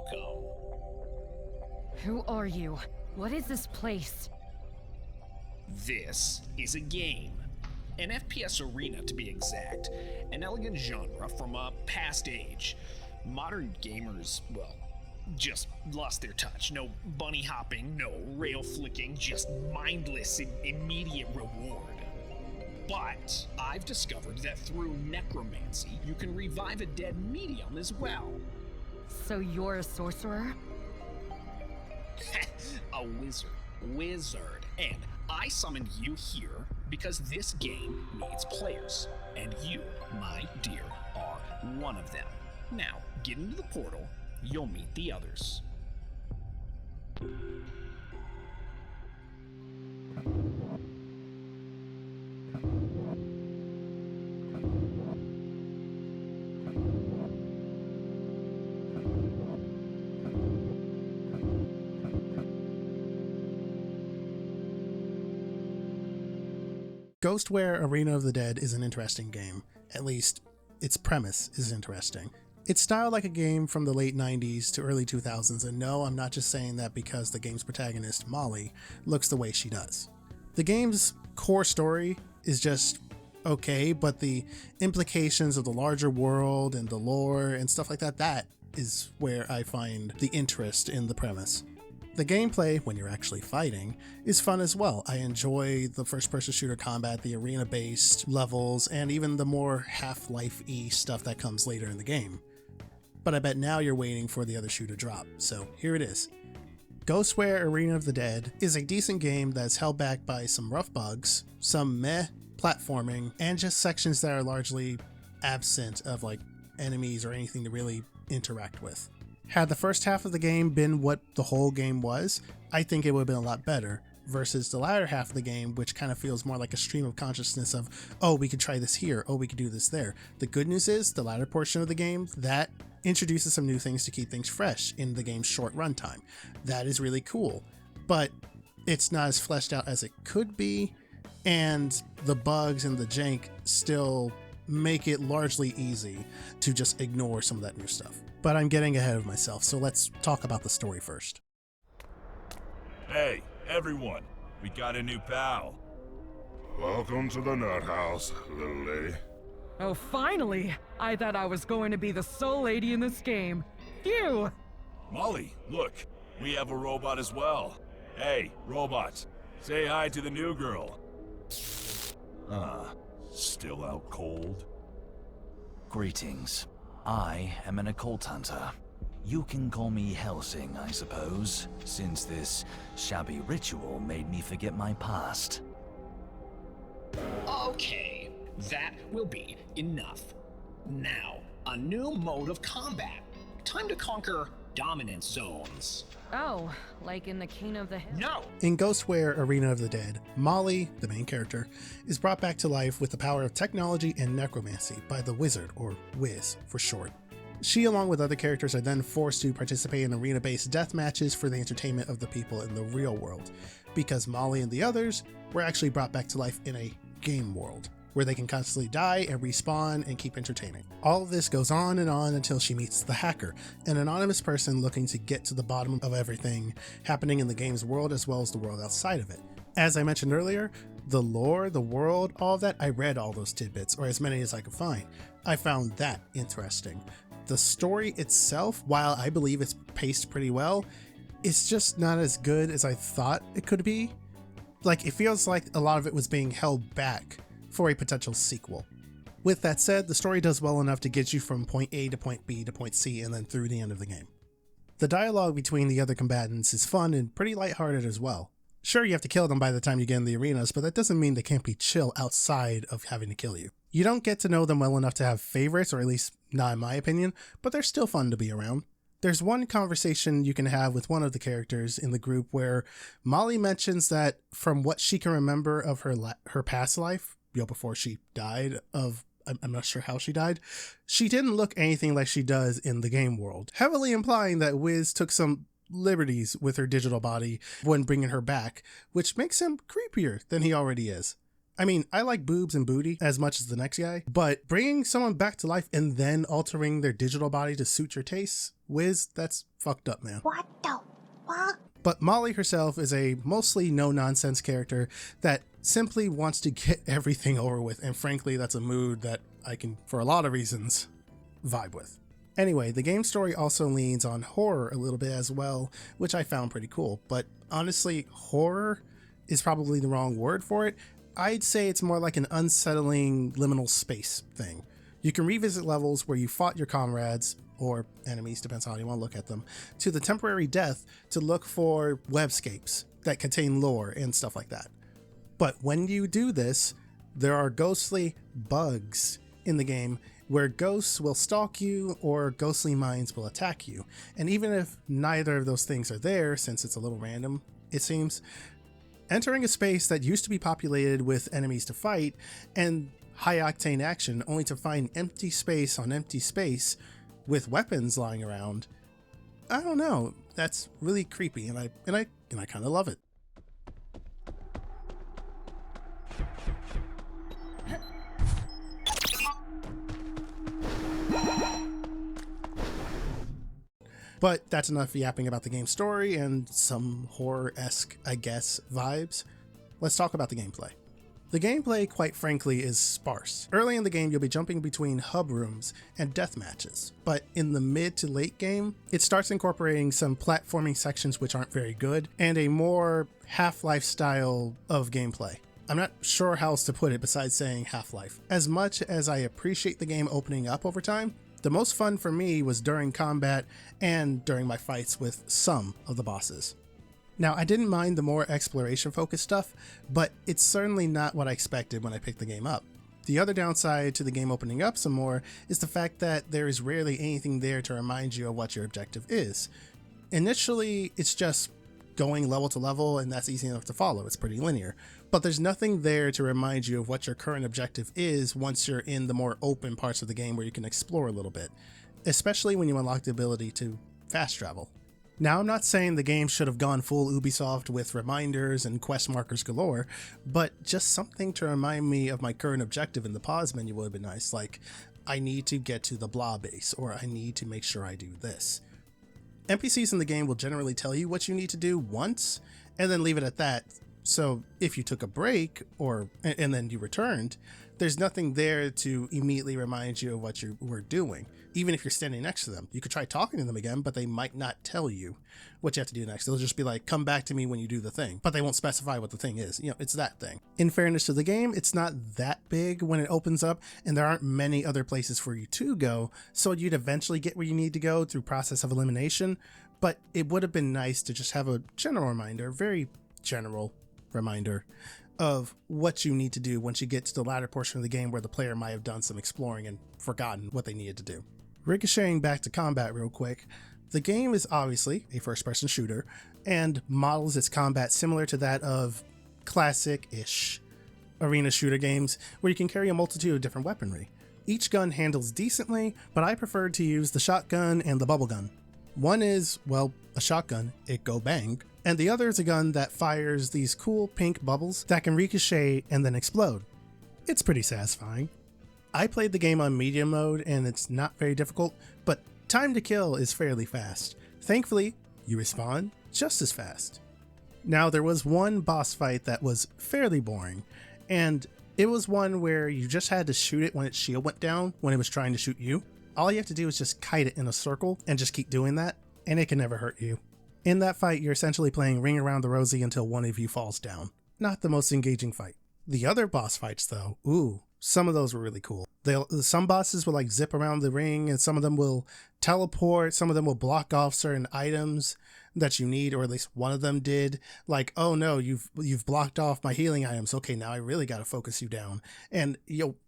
Welcome. Who are you? What is this place? This is a game. An FPS arena, to be exact. An elegant genre from a past age. Modern gamers, well, just lost their touch. No bunny hopping, no rail flicking, just mindless immediate reward. But I've discovered that through necromancy, you can revive a dead medium as well. So you're a sorcerer? A wizard. And I summoned you here because this game needs players. And you, my dear, are one of them. Now, get into the portal, you'll meet the others. Ghostware Arena of the Dead is an interesting game. At least, its premise is interesting. It's styled like a game from the late 90s to early 2000s, and no, I'm not just saying that because the game's protagonist, Molly, looks the way she does. The game's core story is just okay, but the implications of the larger world and the lore and stuff like that is where I find the interest in the premise. The gameplay, when you're actually fighting, is fun as well. I enjoy the first-person shooter combat, the arena-based levels, and even the more Half-Life-y stuff that comes later in the game. But I bet now you're waiting for the other shoe to drop, so here it is. Ghostware Arena of the Dead is a decent game that's held back by some rough bugs, some meh platforming, and just sections that are largely absent of like enemies or anything to really interact with. Had the first half of the game been what the whole game was, I think it would have been a lot better, versus the latter half of the game, which kind of feels more like a stream of consciousness of, oh, we could try this here, oh, we could do this there. The good news is, the latter portion of the game, that introduces some new things to keep things fresh in the game's short runtime. That is really cool, but it's not as fleshed out as it could be, and the bugs and the jank still make it largely easy to just ignore some of that new stuff. But I'm getting ahead of myself, so let's talk about the story first. Hey, everyone, we got a new pal. Welcome to the nut house, little lady. Oh, finally! I thought I was going to be the sole lady in this game. Phew! Molly, look, we have a robot as well. Hey, robot, say hi to the new girl. Still out cold? Greetings. I am an occult hunter. You can call me Helsing, I suppose, since this shabby ritual made me forget my past. Okay, that will be enough. Now, a new mode of combat. Time to conquer dominant zones. Oh, like in the King of the Hill? No! In Ghostware Arena of the Dead, Molly, the main character, is brought back to life with the power of technology and necromancy by the Wizard, or Wiz for short. She, along with other characters, are then forced to participate in arena-based death matches for the entertainment of the people in the real world, because Molly and the others were actually brought back to life in a game world, where they can constantly die and respawn and keep entertaining. All of this goes on and on until she meets the Hacker, an anonymous person looking to get to the bottom of everything happening in the game's world as well as the world outside of it. As I mentioned earlier, the lore, the world, all of that, I read all those tidbits, or as many as I could find. I found that interesting. The story itself, while I believe it's paced pretty well, it's just not as good as I thought it could be. Like, it feels like a lot of it was being held back for a potential sequel. With that said, the story does well enough to get you from point A to point B to point C and then through the end of the game. The dialogue between the other combatants is fun and pretty lighthearted as well. Sure, you have to kill them by the time you get in the arenas, but that doesn't mean they can't be chill outside of having to kill you. You don't get to know them well enough to have favorites, or at least not in my opinion, but they're still fun to be around. There's one conversation you can have with one of the characters in the group where Molly mentions that from what she can remember of her past life, before she died of, I'm not sure how she died, she didn't look anything like she does in the game world, heavily implying that Wiz took some liberties with her digital body when bringing her back, which makes him creepier than he already is. I mean, I like boobs and booty as much as the next guy, but bringing someone back to life and then altering their digital body to suit your tastes, Wiz, that's fucked up, man. What the fuck? But Molly herself is a mostly no-nonsense character that simply wants to get everything over with, and frankly, that's a mood that I can, for a lot of reasons, vibe with. Anyway, the game's story also leans on horror a little bit as well, which I found pretty cool, but honestly, horror is probably the wrong word for it. I'd say it's more like an unsettling liminal space thing. You can revisit levels where you fought your comrades, or enemies, depends on how you want to look at them, to the temporary death to look for webscapes that contain lore and stuff like that. But when you do this, there are ghostly bugs in the game where ghosts will stalk you or ghostly minds will attack you. And even if neither of those things are there, since it's a little random, it seems, entering a space that used to be populated with enemies to fight and high-octane action only to find empty space on empty space with weapons lying around, I don't know, that's really creepy, and I kind of love it. But that's enough yapping about the game's story and some horror-esque, I guess, vibes. Let's talk about the gameplay. The gameplay, quite frankly, is sparse. Early in the game, you'll be jumping between hub rooms and death matches, but in the mid to late game, it starts incorporating some platforming sections which aren't very good, and a more Half-Life style of gameplay. I'm not sure how else to put it besides saying Half-Life. As much as I appreciate the game opening up over time, the most fun for me was during combat and during my fights with some of the bosses. Now, I didn't mind the more exploration-focused stuff, but it's certainly not what I expected when I picked the game up. The other downside to the game opening up some more is the fact that there is rarely anything there to remind you of what your objective is. Initially, it's just going level to level, and that's easy enough to follow. It's pretty linear. But there's nothing there to remind you of what your current objective is once you're in the more open parts of the game where you can explore a little bit, especially when you unlock the ability to fast travel. Now, I'm not saying the game should have gone full Ubisoft with reminders and quest markers galore, but just something to remind me of my current objective in the pause menu would have been nice, like, I need to get to the blah base, or I need to make sure I do this. NPCs in the game will generally tell you what you need to do once, and then leave it at that. So if you took a break, and then you returned, there's nothing there to immediately remind you of what you were doing. Even if you're standing next to them, you could try talking to them again, but they might not tell you what you have to do next. They'll just be like, come back to me when you do the thing, but they won't specify what the thing is. You know, it's that thing. In fairness to the game, it's not that big when it opens up, and there aren't many other places for you to go, so you'd eventually get where you need to go through process of elimination, but it would have been nice to just have a general reminder, very general reminder of what you need to do once you get to the latter portion of the game where the player might have done some exploring and forgotten what they needed to do. Ricocheting back to combat real quick, the game is obviously a first-person shooter and models its combat similar to that of classic-ish arena shooter games where you can carry a multitude of different weaponry. Each gun handles decently, but I preferred to use the shotgun and the bubble gun. One is, well, a shotgun, it go bang, and the other is a gun that fires these cool pink bubbles that can ricochet and then explode. It's pretty satisfying. I played the game on medium mode and it's not very difficult, but time to kill is fairly fast. Thankfully, you respawn just as fast. Now, there was one boss fight that was fairly boring, and it was one where you just had to shoot it when its shield went down when it was trying to shoot you. All you have to do is just kite it in a circle and just keep doing that, and it can never hurt you. In that fight, you're essentially playing Ring Around the Rosie until one of you falls down. Not the most engaging fight. The other boss fights though, ooh, some of those were really cool. Some bosses will like zip around the ring, and some of them will teleport, some of them will block off certain items that you need, or at least one of them did. Like, oh no, you've blocked off my healing items. Okay, now I really gotta focus you down. And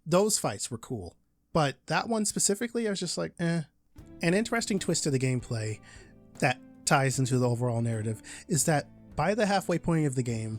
those fights were cool. But that one specifically, I was just like, eh. An interesting twist to the gameplay that ties into the overall narrative is that by the halfway point of the game,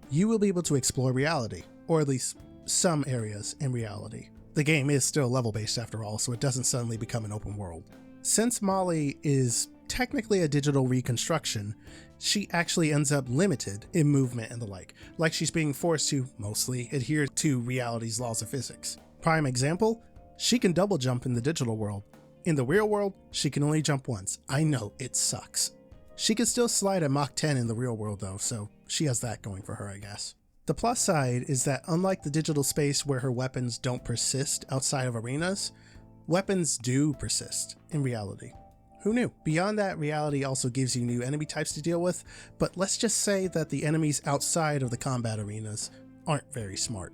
you will be able to explore reality, or at least some areas in reality. The game is still level-based after all, so it doesn't suddenly become an open world. Since Molly is technically a digital reconstruction, she actually ends up limited in movement and the like she's being forced to mostly adhere to reality's laws of physics. Prime example, she can double jump in the digital world. In the real world, she can only jump once. I know, it sucks. She can still slide at Mach 10 in the real world though, so she has that going for her, I guess. The plus side is that unlike the digital space where her weapons don't persist outside of arenas, weapons do persist in reality. Who knew? Beyond that, reality also gives you new enemy types to deal with, but let's just say that the enemies outside of the combat arenas aren't very smart.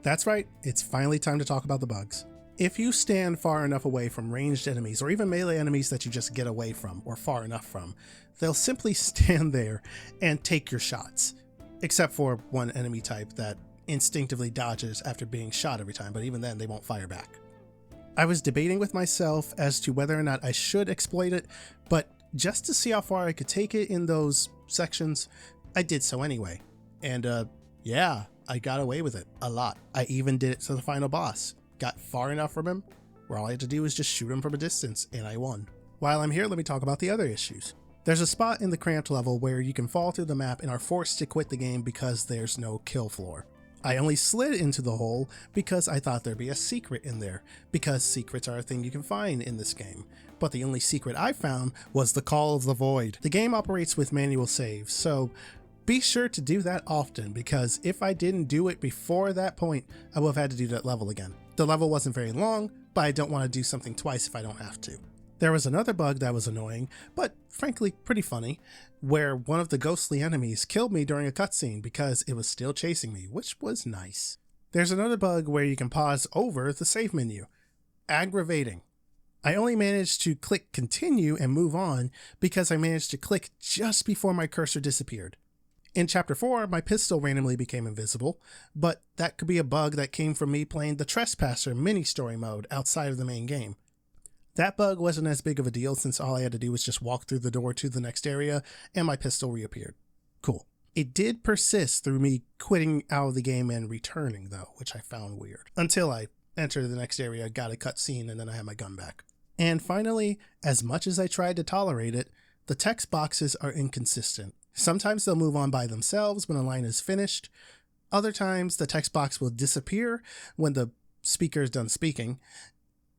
That's right, it's finally time to talk about the bugs. If you stand far enough away from ranged enemies, or even melee enemies that you just get away from, or far enough from, they'll simply stand there and take your shots. Except for one enemy type that instinctively dodges after being shot every time, but even then they won't fire back. I was debating with myself as to whether or not I should exploit it, but just to see how far I could take it in those sections, I did so anyway. And yeah, I got away with it a lot. I even did it to the final boss. Got far enough from him where all I had to do was just shoot him from a distance and I won. While I'm here, let me talk about the other issues. There's a spot in the cramped level where you can fall through the map and are forced to quit the game because there's no kill floor. I only slid into the hole because I thought there'd be a secret in there, because secrets are a thing you can find in this game. But the only secret I found was the Call of the Void. The game operates with manual saves, so be sure to do that often, because if I didn't do it before that point, I would have had to do that level again. The level wasn't very long, but I don't want to do something twice if I don't have to. There was another bug that was annoying, but frankly pretty funny, where one of the ghostly enemies killed me during a cutscene because it was still chasing me, which was nice. There's another bug where you can pause over the save menu. Aggravating. I only managed to click continue and move on because I managed to click just before my cursor disappeared. In Chapter 4, my pistol randomly became invisible, but that could be a bug that came from me playing the Trespasser mini-story mode outside of the main game. That bug wasn't as big of a deal since all I had to do was just walk through the door to the next area and my pistol reappeared. Cool. It did persist through me quitting out of the game and returning though, which I found weird. Until I entered the next area, got a cutscene, and then I had my gun back. And finally, as much as I tried to tolerate it, the text boxes are inconsistent. Sometimes they'll move on by themselves when a line is finished. Other times the text box will disappear when the speaker is done speaking.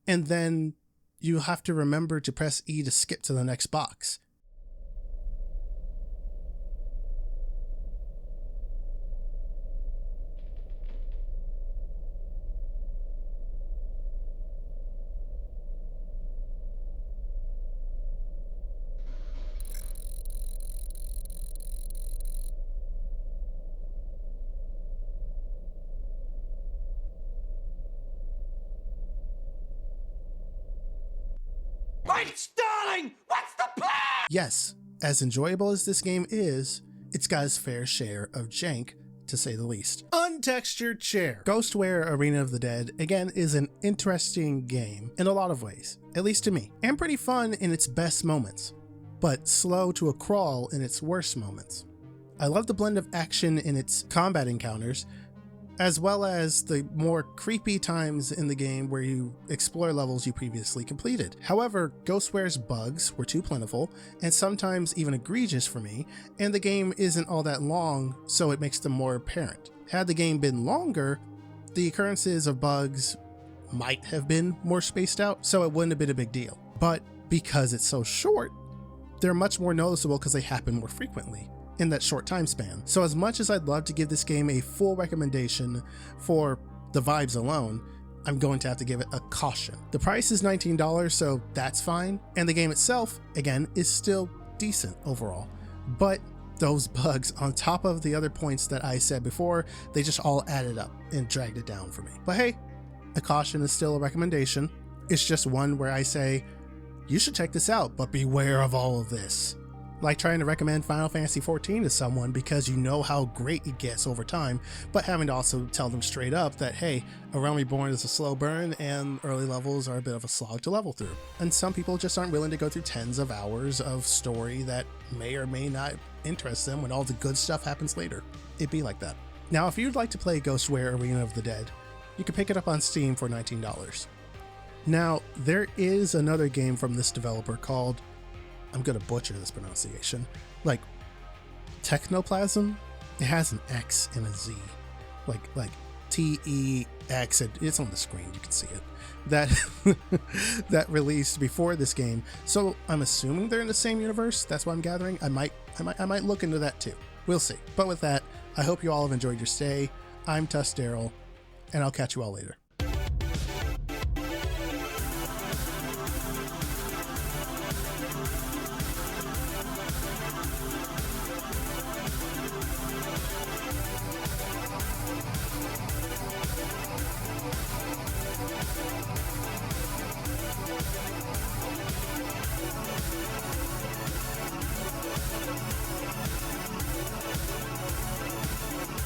And then you have to remember to press E to skip to the next box. Yes, as enjoyable as this game is, it's got its fair share of jank, to say the least. Untextured Chair. Ghostware Arena of the Dead, again, is an interesting game in a lot of ways, at least to me, and pretty fun in its best moments, but slow to a crawl in its worst moments. I love the blend of action in its combat encounters, as well as the more creepy times in the game where you explore levels you previously completed. However, Ghostware's bugs were too plentiful, and sometimes even egregious for me, and the game isn't all that long, so it makes them more apparent. Had the game been longer, the occurrences of bugs might have been more spaced out, so it wouldn't have been a big deal. But because it's so short, they're much more noticeable because they happen more frequently in that short time span. So as much as I'd love to give this game a full recommendation for the vibes alone, I'm going to have to give it a caution. The price is $19, so that's fine. And the game itself, again, is still decent overall. But those bugs, on top of the other points that I said before, they just all added up and dragged it down for me. But hey, a caution is still a recommendation. It's just one where I say, you should check this out, but beware of all of this. Like trying to recommend Final Fantasy XIV to someone because you know how great it gets over time, but having to also tell them straight up that, hey, A Realm Reborn is a slow burn and early levels are a bit of a slog to level through. And some people just aren't willing to go through tens of hours of story that may or may not interest them when all the good stuff happens later. It'd be like that. Now, if you'd like to play Ghostware Arena of the Dead, you can pick it up on Steam for $19. Now, there is another game from this developer called I'm gonna butcher this pronunciation, like technoplasm, it has an X and a Z, like TEX, and it's on the screen, you can see it, that that released before this game. So I'm assuming they're in the same universe. That's what I'm gathering. I might look into that too. We'll see. But with that, I hope you all have enjoyed your stay. I'm TUSDarryl, and I'll catch you all later.